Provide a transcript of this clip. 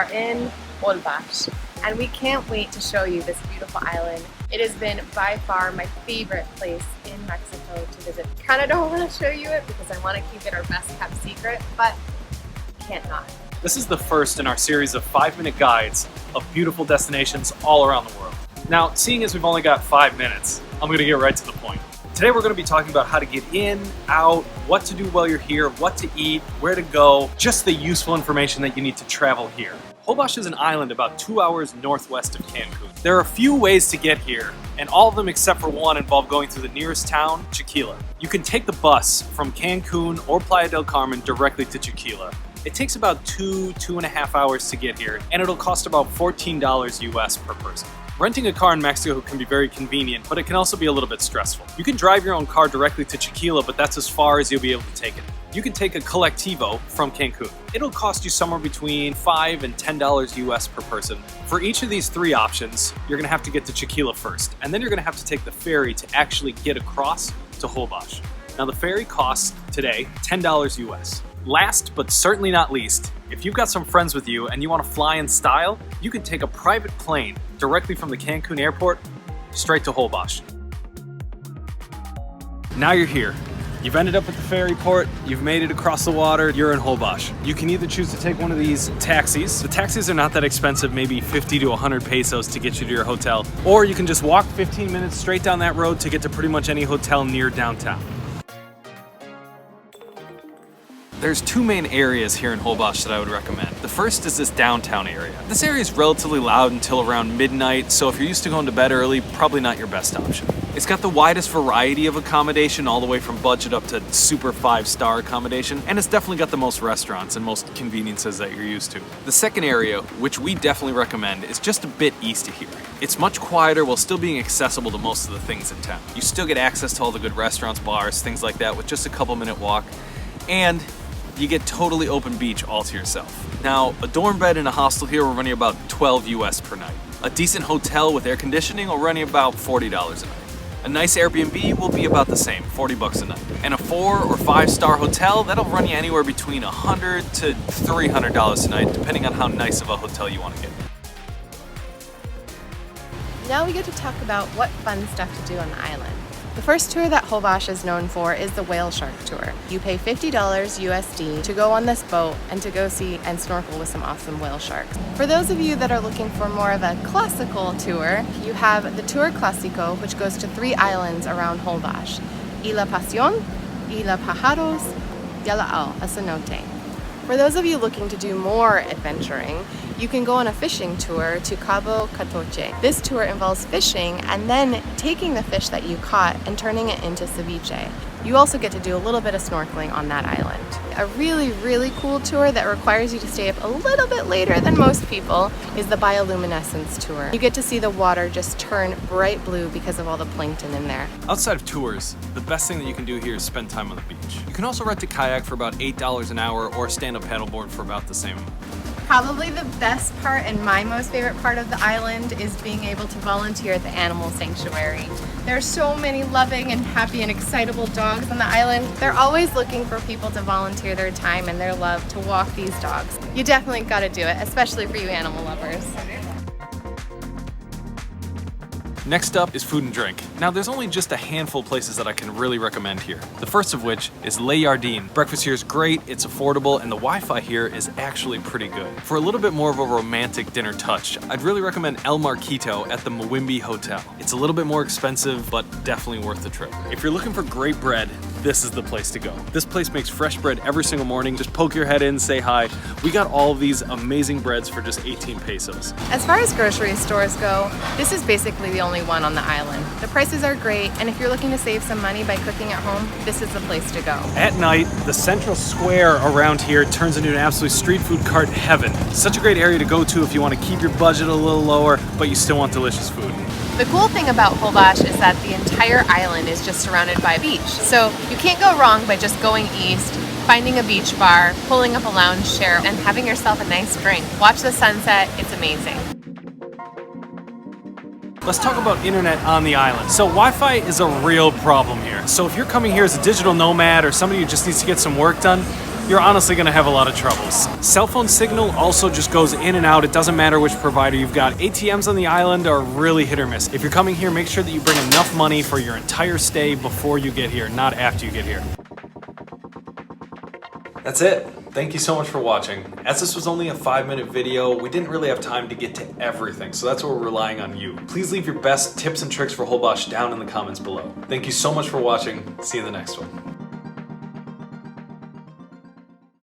are in Holbox, and we can't wait to show you this beautiful island. It has been by far my favorite place in Mexico to visit. Kind of don't want to show you it because I want to keep it our best kept secret, but can't not. This is the first in our series of 5-minute guides of beautiful destinations all around the world. Now, seeing as we've only got 5 minutes, I'm going to get right to the point. Today we're going to be talking about how to get in, out, what to do while you're here, what to eat, where to go, just the useful information that you need to travel here. Holbox is an island about 2 hours northwest of Cancun. There are a few ways to get here, and all of them except for one involve going through the nearest town, Chiquila. You can take the bus from Cancun or Playa del Carmen directly to Chiquila. It takes about 2.5 hours to get here, and it'll cost about $14 US per person. Renting a car in Mexico can be very convenient, but it can also be a little bit stressful. You can drive your own car directly to Chiquila, but that's as far as you'll be able to take it. You can take a Colectivo from Cancun. It'll cost you somewhere between $5 and $10 US per person. For each of these three options, you're gonna have to get to Chiquila first, and then you're gonna have to take the ferry to actually get across to Holbox. Now the ferry costs today $10 US. Last but certainly not least, if you've got some friends with you and you want to fly in style, you can take a private plane directly from the Cancun airport straight to Holbox. Now you're here. You've ended up at the ferry port, you've made it across the water, you're in Holbox. You can either choose to take one of these taxis. The taxis are not that expensive, maybe 50 to 100 pesos to get you to your hotel. Or you can just walk 15 minutes straight down that road to get to pretty much any hotel near downtown. There's two main areas here in Holbox that I would recommend. The first is this downtown area. This area is relatively loud until around midnight, so if you're used to going to bed early, probably not your best option. It's got the widest variety of accommodation, all the way from budget up to super 5-star accommodation, and it's definitely got the most restaurants and most conveniences that you're used to. The second area, which we definitely recommend, is just a bit east of here. It's much quieter while still being accessible to most of the things in town. You still get access to all the good restaurants, bars, things like that with just a couple-minute walk, and you get totally open beach all to yourself. Now, a dorm bed in a hostel here will run you about $12 US per night. A decent hotel with air conditioning will run you about $40 a night. A nice Airbnb will be about the same, 40 bucks a night. And a 4 or 5-star hotel, that'll run you anywhere between $100 to $300 a night, depending on how nice of a hotel you want to get. Now we get to talk about what fun stuff to do on the island. The first tour that Holbox is known for is the whale shark tour. You pay $50 USD to go on this boat and to go see and snorkel with some awesome whale sharks. For those of you that are looking for more of a classical tour, you have the Tour Clásico, which goes to 3 islands around Holbox: Isla Pasión, Isla Pájaros, y Isla El Cenote. For those of you looking to do more adventuring, you can go on a fishing tour to Cabo Catoche. This tour involves fishing and then taking the fish that you caught and turning it into ceviche. You also get to do a little bit of snorkeling on that island. A really, really cool tour that requires you to stay up a little bit later than most people is the bioluminescence tour. You get to see the water just turn bright blue because of all the plankton in there. Outside of tours, the best thing that you can do here is spend time on the beach. You can also rent a kayak for about $8 an hour or stand-up paddleboard for about the same. Probably the best part and my most favorite part of the island is being able to volunteer at the animal sanctuary. There are so many loving and happy and excitable dogs on the island. They're always looking for people to volunteer their time and their love to walk these dogs. You definitely got to do it, especially for you animal lovers. Next up is food and drink. Now there's only just a handful of places that I can really recommend here. The first of which is Le Jardin. Breakfast here is great, it's affordable, and the Wi-Fi here is actually pretty good. For a little bit more of a romantic dinner touch, I'd really recommend El Marquito at the Mawimbi Hotel. It's a little bit more expensive, but definitely worth the trip. If you're looking for great bread, this is the place to go. This place makes fresh bread every single morning. Just poke your head in, say hi. We got all of these amazing breads for just 18 pesos. As far as grocery stores go, this is basically the only one on the island. The prices are great, and if you're looking to save some money by cooking at home, this is the place to go. At night, the central square around here turns into an absolute street food cart heaven. Such a great area to go to if you want to keep your budget a little lower, but you still want delicious food. The cool thing about Holbox is that the entire island is just surrounded by beach. So you can't go wrong by just going east, finding a beach bar, pulling up a lounge chair, and having yourself a nice drink. Watch the sunset, it's amazing. Let's talk about internet on the island. So Wi-Fi is a real problem here. So if you're coming here as a digital nomad or somebody who just needs to get some work done, you're honestly gonna have a lot of troubles. Cell phone signal also just goes in and out. It doesn't matter which provider you've got. ATMs on the island are really hit or miss. If you're coming here, make sure that you bring enough money for your entire stay before you get here, not after you get here. That's it. Thank you so much for watching. As this was only a 5-minute video, we didn't really have time to get to everything, so that's where we're relying on you. Please leave your best tips and tricks for Holbox down in the comments below. Thank you so much for watching. See you in the next one.